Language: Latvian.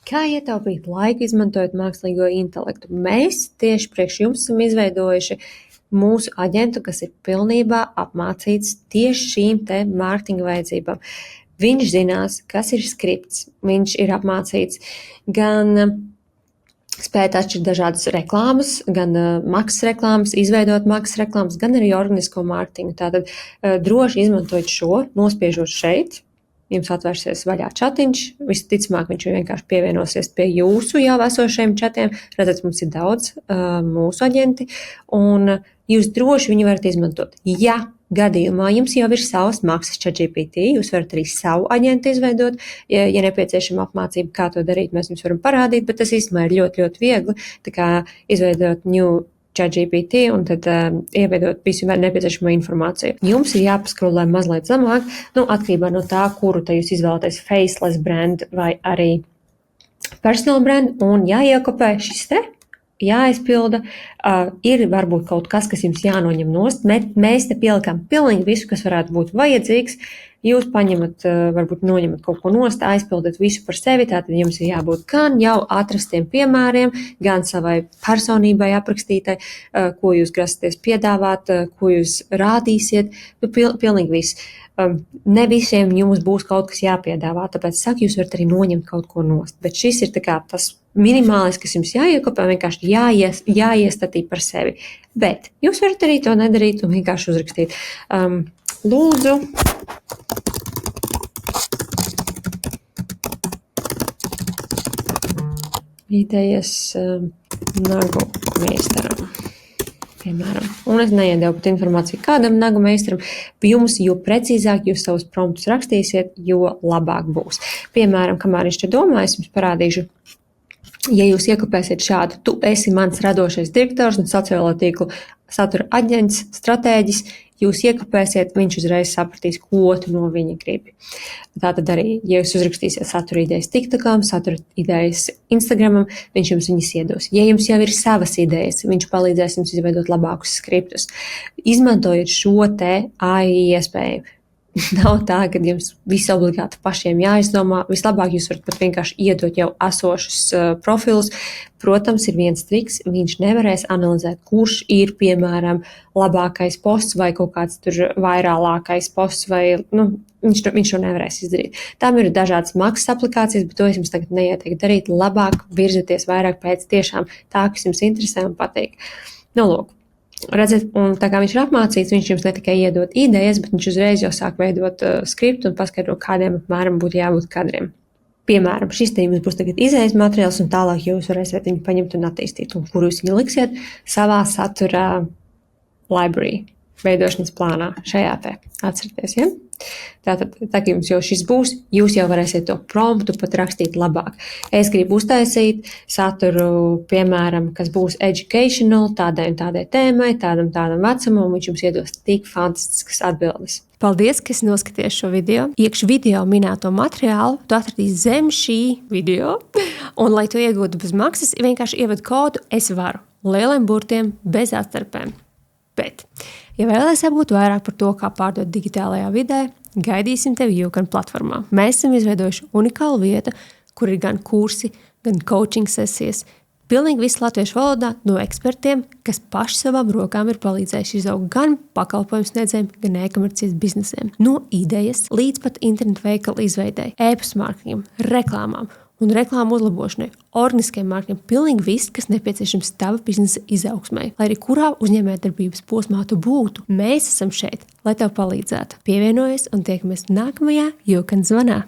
Kā ietaupīt laiku, izmantojot mākslīgo intelektu? Mēs tieši priekš jums esam izveidojuši mūsu aģentu, kas ir pilnībā apmācīts tieši šīm te mārketinga vajadzībām. Viņš zinās, kas ir skripts, viņš ir apmācīts gan spēt atšķirt dažādas reklāmas, gan maksas reklāmas, izveidot maksas reklāmas, gan arī organisko mārketingu. Tātad droši izmantojot šo, nospiežot šeit. Jums atvērsies vaļā chatiņš, visticamāk viņš vienkārši pievienosies pie jūsu jau esošajiem chatiem. Redzat, mums ir daudz mūsu aģenti, un jūs droši viņu varat izmantot. Ja gadījumā jums jau ir savs maksas ChatGPT, jūs varat arī savu aģentu izveidot, ja nepieciešama apmācība, kā to darīt, mēs jums varam parādīt, bet tas īstenībā ir ļoti, ļoti viegli, tā kā izveidot new ChatGPT un tad ieviedot visu nepieciešamo informāciju. Jums ir jāpaskrolē mazliet zemāk, atkarībā no tā, kuru te jūs izvēlaties, faceless brand vai arī personal brand, un jāiekopē šis te, jāizpilda, ir varbūt kaut kas jums jānoņem nost, mēs te pielikām pilnīgi visu, kas varētu būt vajadzīgs. Jūs paņemat, varbūt noņemat kaut ko nost, aizpildat visu par sevi, tātad jums ir jābūt gan jau atrastiem piemēriem, gan savai personībai aprakstītai, ko jūs grasaties piedāvāt, ko jūs rādīsiet, pilnīgi viss. Ne visiem jums būs kaut kas jāpiedāvā, tāpēc jūs varat arī noņemt kaut ko nost, bet šis ir tā kā tas minimālais, kas jums jāiekopē, vienkārši jāiestatī par sevi. Bet jūs varat arī to nedarīt un vienkārši uzrakstīt. Lūdzu, idejas nagu meistaram, piemēram. Un es neiedevu pat informāciju kādam nagu meistaram. Jums, jo precīzāk jūs savus promptus rakstīsiet, jo labāk būs. Piemēram, kamēr viņš te domā, es jums parādīšu. Ja jūs iekopēsiet šādu, tu esi mans radošais direktors un sociālo tīklu satura aģents, stratēģis, jūs iekopēsiet, viņš uzreiz sapratīs, ko tu no viņa gribi. Tātad arī, ja jūs uzrakstīsiet satura idejas TikTokam, satura idejas Instagramam, viņš jums viņas iedos. Ja jums jau ir savas idejas, viņš palīdzēs jums izveidot labākus skriptus. Izmantojiet šo te AI iespēju. Nav tā, ka jums visu obligāti pašiem jāizdomā. Vislabāk jūs varat pat vienkārši iedot jau esošus profilus. Protams, ir viens triks, viņš nevarēs analizēt, kurš ir, piemēram, labākais posts vai kaut kāds tur vairālākais posts, vai, viņš to nevarēs izdarīt. Tām ir dažādas maksas aplikācijas, bet to es jums tagad neieteiktu darīt. Labāk virzieties vairāk pēc tiešām tā, kas jums interesē un patīk. Lūk. Redzat, un tā kā viņš ir apmācīts, viņš jums ne tikai iedod idejas, bet viņš uzreiz jau sāk veidot skriptu un paskaidro, kādiem apmēram būtu jābūt kadriem. Piemēram, šis te jums būs tagad izējas materiāls, un tālāk jūs varēsiet viņu paņemt un attīstīt, un kur jūs viņu liksiet savā satura library, veidošanas plānā, šajā te. Atcerieties, ja? Tātad, tā kā jums jau šis būs, jūs jau varēsiet to promptu pat rakstīt labāk. Es gribu uztaisīt saturu, piemēram, kas būs educational, tādai un tādai tēmai, tādam vecumam, viņš jums iedos tik fantastiskas atbildes. Paldies, ka noskaties šo video. Iekš video minēto materiālu tu atradīsi zem šī video, un lai tu iegūtu bez maksas, vienkārši ieved kodu es varu, lieliem burtiem, bez atstarpēm. Bet, ja vēlaties apgūt vairāk par to, kā pārdot digitālajā vidē, gaidīsim tevi YouCan platformā. Mēs esam izveidojuši unikālu vietu, kur ir gan kursi, gan coaching sesijas, pilnīgi viss latviešu valodā no ekspertiem, kas paši savām rokām ir palīdzējuši izaugt gan pakalpojumu sniedzējiem, gan e-komercijas biznesiem. No idejas līdz pat internetu veikalu izveidei, e-pasta mārketingam, reklāmām un reklāmu uzlabošanai, organiskiem mārketingam, pilnīgi viss, kas nepieciešams tava biznesa izaugsmai. Lai arī kurā uzņēmējdarbības posmā tu būtu, mēs esam šeit, lai tev palīdzētu. Pievienojies un tiekamies nākamajā YouCan zvanā.